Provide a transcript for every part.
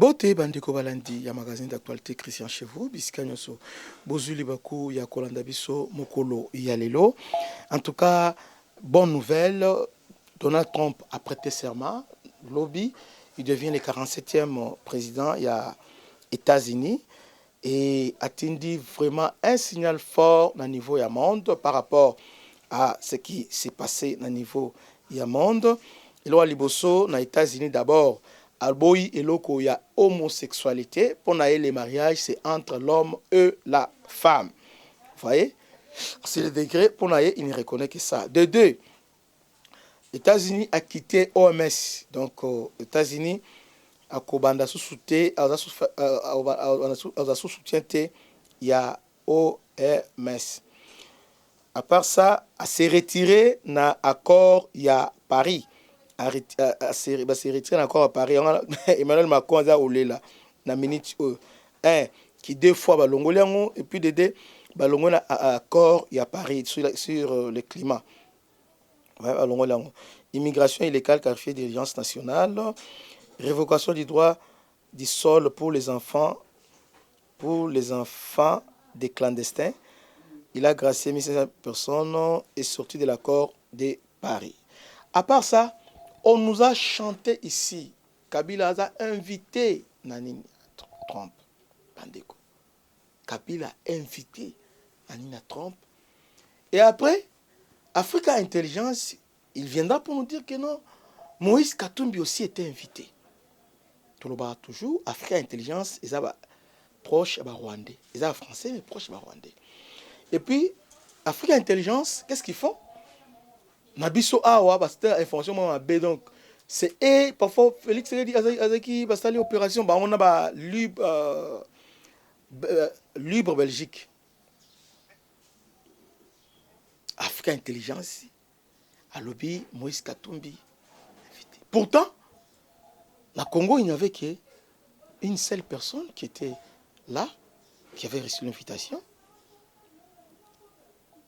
Mbote bandeko balandi ya magazine d'actualité Christian Chevaux bisika nyonso bozuli baku ya kolanda biso mokolo ya lelo. En tout cas, bonne nouvelle, Donald Trump a prêté serment, lobby, il devient le 47e président il y a États-Unis et atteint vraiment un signal fort au niveau du monde par rapport à ce qui s'est passé au niveau du monde. Et là, liboso, aux États-Unis d'abord, Alboy et loko il y a homosexualité. Pour les mariages, c'est entre l'homme et la femme. Vous voyez? C'est le degré, pour naïe, il ne reconnaît que ça. De deux, les États-Unis a quitté OMS. Donc, aux États-Unis, à Kobanda sous soutien, il y a OMS. À part ça, à se retirer dans l'accord, il y a Paris. À se retirer dans l'accord à Paris. Emmanuel Macron a olé là, dans minute un qui deux fois balongoliango et puis de deux balongol à accord il y a Paris sur le climat. Ouais, balongoliango. Immigration illégale qualifiée d'urgence nationale. Révocation du droit du sol pour les enfants des clandestins. Il a gracié 1500 personnes et sorti de l'accord de Paris. À part ça, on nous a chanté ici. Kabila a invité Nanina Trump. Bandeko. Kabila a invité Nanina Trump. Et après, Africa Intelligence, il viendra pour nous dire que non, Moïse Katumbi aussi était invité. Toujours, Africa Intelligence, ils sont proches des Rwandais. Ils sont français, mais proches des Rwandais. Et puis, Africa Intelligence, qu'est-ce qu'ils font? Nabiso Awa, c'était information à B. Donc, c'est et parfois Félix Tshisekedi Azaki, parce que l'opération, on a libre Belgique. Africa Intelligence, à lobby Moïse Katumbi. Pourtant, au Congo, il n'y avait qu'une seule personne qui était là, qui avait reçu l'invitation.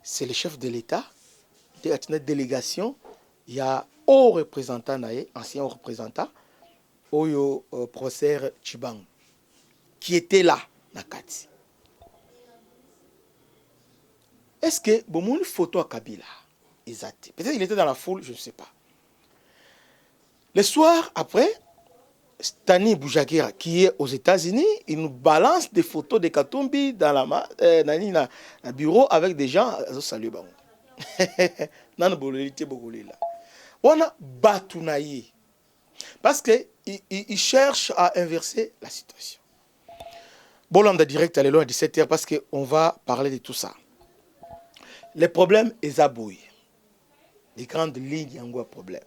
C'est le chef de l'État, de la délégation. Il y a un représentant, ancien représentant, Oyo professeur Chibang, qui était là, Nakati. Est-ce que bon une photo à Kabila? Peut-être qu'il était dans la foule, je ne sais pas. Le soir après, Stani Boujagira, qui est aux États-Unis, il nous balance des photos de Katumbi dans la bureau avec des gens. Salut, bon. On a batounaï. Parce qu'il cherche à inverser la situation. Bon, on a direct à 17h parce qu'on va parler de tout ça. Les problèmes est abouillé. Les grandes lignes, il y a un problème.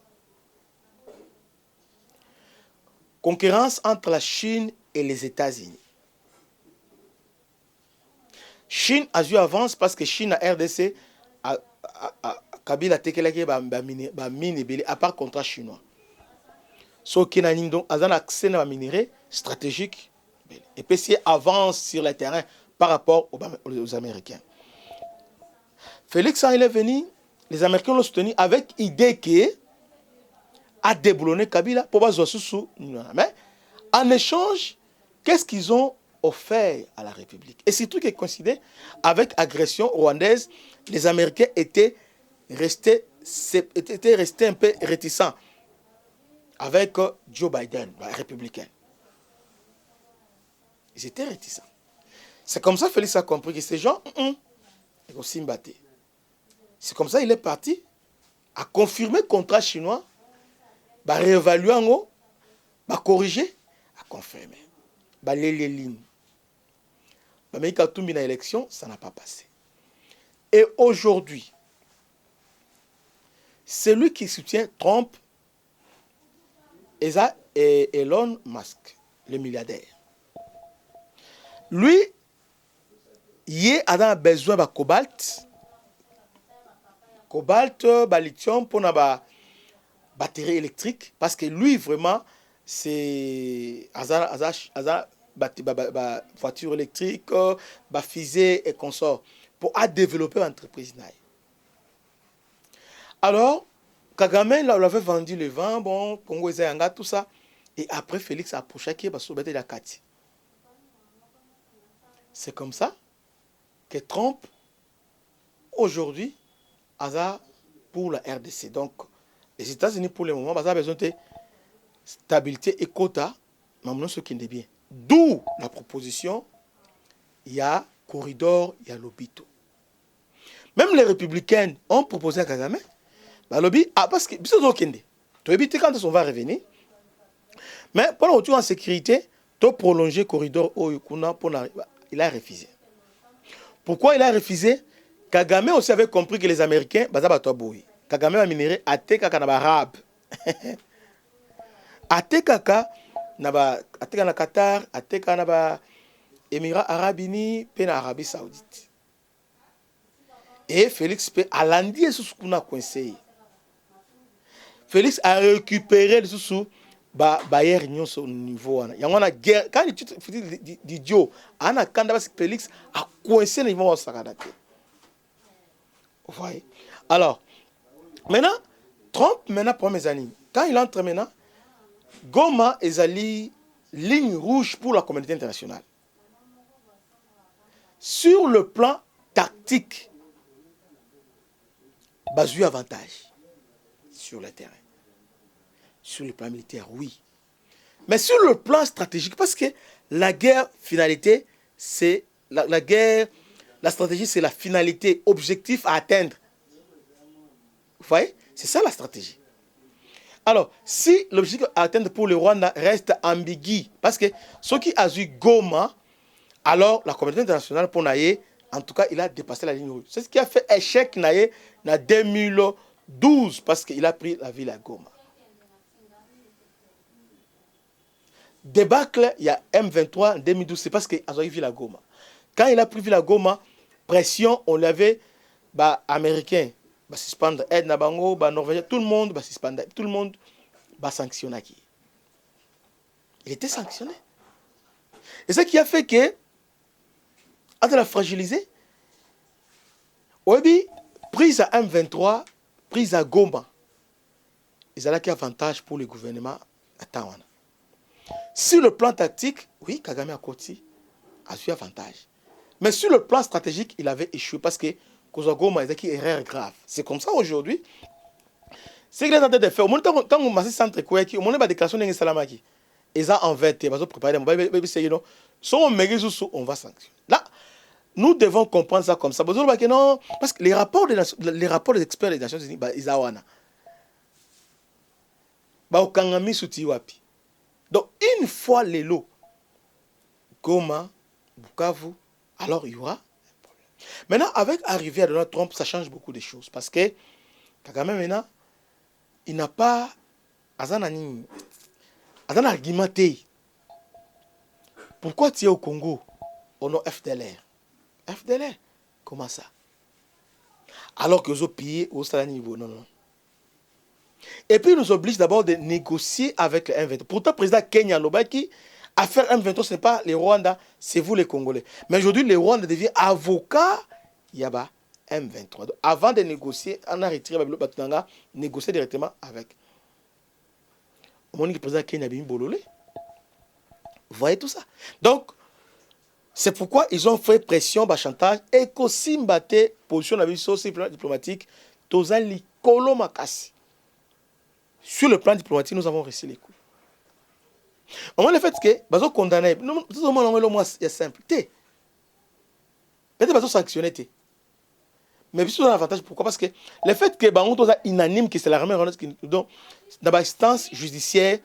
Concurrence entre la Chine et les États-Unis. Chine a eu avance parce que Chine a RDC, Kabila Tekelake, mine à part contrat chinois. So qui n'a donc un accès à minerai stratégique et puis si avance sur le terrain par rapport aux Américains. Félix il est venu, les Américains l'ont soutenu avec idée que à déboulonner Kabila pour pas sous. Mais en échange, qu'est-ce qu'ils ont offert à la République? Et surtout qu'ils considèrent avec agression rwandaise, les Américains étaient restés un peu réticents avec Joe Biden, républicain. Ils étaient réticents. C'est comme ça que Félix a compris que ces gens, ils ont simbaté. C'est comme ça qu'il est parti à confirmer le contrat chinois, à réévaluer, à corriger, à confirmer. Les lignes. Mais quand tout mis dans l'élection, ça n'a pas passé. Et aujourd'hui, celui qui soutient Trump, et Elon Musk, le milliardaire. Lui, il a besoin de cobalt, lithium pour la batterie électrique, parce que lui, vraiment, c'est voiture électrique, fusée et consort, pour développer l'entreprise. Alors, Kagame, là, on avait vendu le vent, bon, Congo, tout ça. Et après, Félix a approché qui est la Kati. C'est comme ça que Trump, aujourd'hui, a pour la RDC. Donc, les États-Unis, pour le moment, ont besoin de stabilité et quota, mais ce qui est bien. D'où la proposition, il y a corridor, il y a l'obito. Même les républicains ont proposé à Kagame, bah, lobby, parce que, quand on va revenir, mais pour le retour en sécurité, tu prolonger le corridor, il a refusé. Pourquoi il a refusé? Kagame aussi avait compris que les Américains, Kagame a minéré Ateka Kanaba Ateka na Qatar, Ateka na Émirats Arabes Unis, puis na Arabie Saoudite. Et Félix a landé sous ce qu'on a coincé. Félix a récupéré le sous Bayer Union au niveau. Il y a une guerre. Quand il dit d'idiot, Félix a coincé le niveau de Sakadate. Vous voyez? Alors, maintenant, Trump, pour mes amis, quand il entre maintenant, Goma est allé ligne rouge pour la communauté internationale. Sur le plan tactique, Bazou avantage sur le terrain. Sur le plan militaire, oui. Mais sur le plan stratégique, parce que la guerre, finalité, c'est la guerre, la stratégie, c'est la finalité, objectif à atteindre. Vous voyez? C'est ça la stratégie. Alors, si l'objectif à atteindre pour le Rwanda reste ambigu, parce que ceux qui ont eu Goma, alors la communauté internationale pour Naye, en tout cas, il a dépassé la ligne rouge. C'est ce qui a fait échec Naye en 2012, parce qu'il a pris la ville à Goma. Débâcle, il y a M23 en 2012, c'est parce qu'il a pris la Goma. Quand il a pris la Goma, pression, on l'avait, américain, suspendre aide Nabango, Norvégien, tout le monde, suspendre, tout le monde, sanctionner. Il était sanctionné. Et ce qui a fait que, quand il a fragilisé, Obi, prise à M23, prise à Goma, ils avaient un avantage pour le gouvernement à Tawana. Sur le plan tactique, oui, Kagame a côté a eu avantage. Mais sur le plan stratégique, il avait échoué parce que Goma est une erreur grave. C'est comme ça aujourd'hui. C'est ce qu'il est en train de faire. Quand on masse centre Koueki, on a des déclarations de Salamaki. Ils ont inverti, ils ont préparé, on va sanctionner. Là, nous devons comprendre ça comme ça. Parce que les rapports des experts des Nations Unies, ils ont donc, une fois les lots, Goma, Bukavu, alors il y aura un problème. Maintenant, avec l'arrivée de Donald Trump, ça change beaucoup de choses. Parce que Kagame, maintenant, il n'a pas argumenté. Pourquoi tu es au Congo au nom FDLR? FDLR, comment ça? Alors que les autres pays au stade niveau, non. Et puis, il nous oblige d'abord de négocier avec le M23. Pourtant, le président Kenya Lobaki, affaire M23, ce n'est pas les Rwandais, c'est vous les Congolais. Mais aujourd'hui, les Rwandais deviennent avocats, il y a M23. Donc, avant de négocier, on a retiré le négocier directement avec. Le président Kenya Bololé. Vous voyez tout ça. Donc, c'est pourquoi ils ont fait pression, chantage, et qu'aussi mbatté position diplomatique, Tozali Kolomakasi. Sur le plan diplomatique, nous avons réussi les coups. Au moins, le fait que, nous condamner, c'est simple. Peut-être que nous sanctionner. Mais c'est un avantage. Pourquoi? Parce que le fait que nous sommes unanimes, que c'est l'armée rwandaise qui nous donne, dans l'instance judiciaire,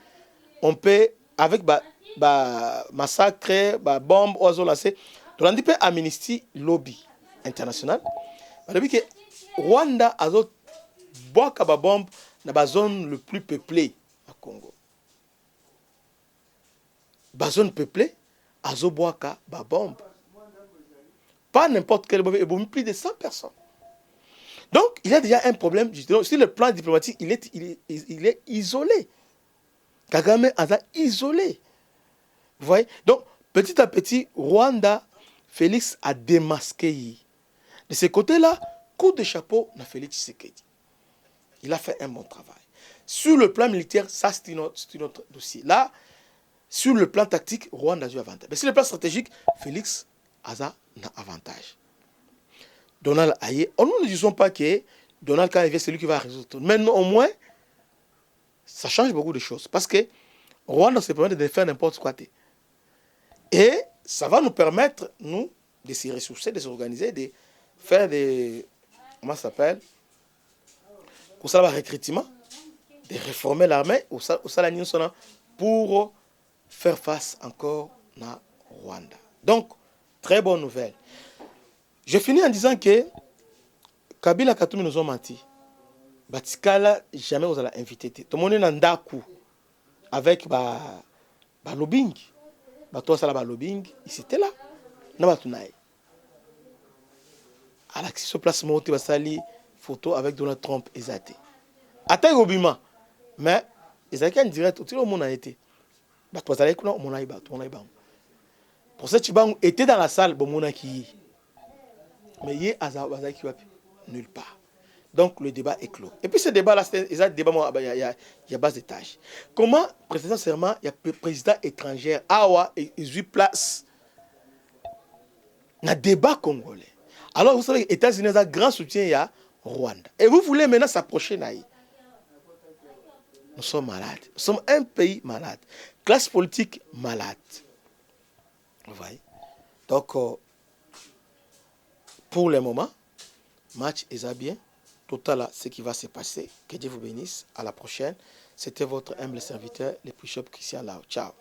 on peut, avec massacre, bombe, oiseau lancé, on a dit que Amnesty Lobby international, on a dit que Rwanda a boire une bombe dans la zone le plus peuplée au Congo. La zone peuplée, a boire une bombe. Pas n'importe quelle bombe, il y a plus de 100 personnes. Donc, il y a déjà un problème. Sur le plan diplomatique, il est isolé. Kagame a isolé. Vous voyez? Donc, petit à petit, Rwanda, Félix a démasqué. De ce côté-là, coup de chapeau à Félix Tshisekedi. Il a fait un bon travail. Sur le plan militaire, ça c'est notre dossier. Là, Sur le plan tactique, Rwanda a eu avantage. Mais sur le plan stratégique, Félix Aza n'a avantage. Donald Aye, nous ne disons pas que Donald, quand il vient, c'est lui qui va résoudre tout. Mais au moins, ça change beaucoup de choses. Parce que Rwanda se permet de faire n'importe quoi. Et ça va nous permettre, nous, de se ressourcer, de s'organiser, de faire des... Comment ça s'appelle? Pour ça, le recrutement, de réformer l'armée, pour faire face encore à Rwanda. Donc, très bonne nouvelle. Je finis en disant que Kabila Katumi nous ont menti. Batikala, jamais vous allez inviter. Tout le monde est dans Ndaku avec lobbying. Toi, ça la lobbying. Ils étaient là. À l'action sur place, il y a une photo avec Donald Trump et Zate. Attends, Obima. Mais ils ont direct. Tout le monde a été. Pour ça, tu était dans la salle. Mais il y a nulle part. Donc le débat est clos. Et puis ce débat-là, c'est un débat, il y a bas d'étage. Comment, président serment, il y a président étranger, Awa et 8 places dans le débat congolais. Alors vous savez que les États-Unis ont un grand soutien à Rwanda. Et vous voulez maintenant s'approcher d'Aïe. Nous sommes malades. Nous sommes un pays malade. Classe politique malade. Vous voyez? Donc, pour le moment, match est bien. Total, ce qui va se passer. Que Dieu vous bénisse. À la prochaine. C'était votre humble serviteur, le bishop Christian Lao. Ciao.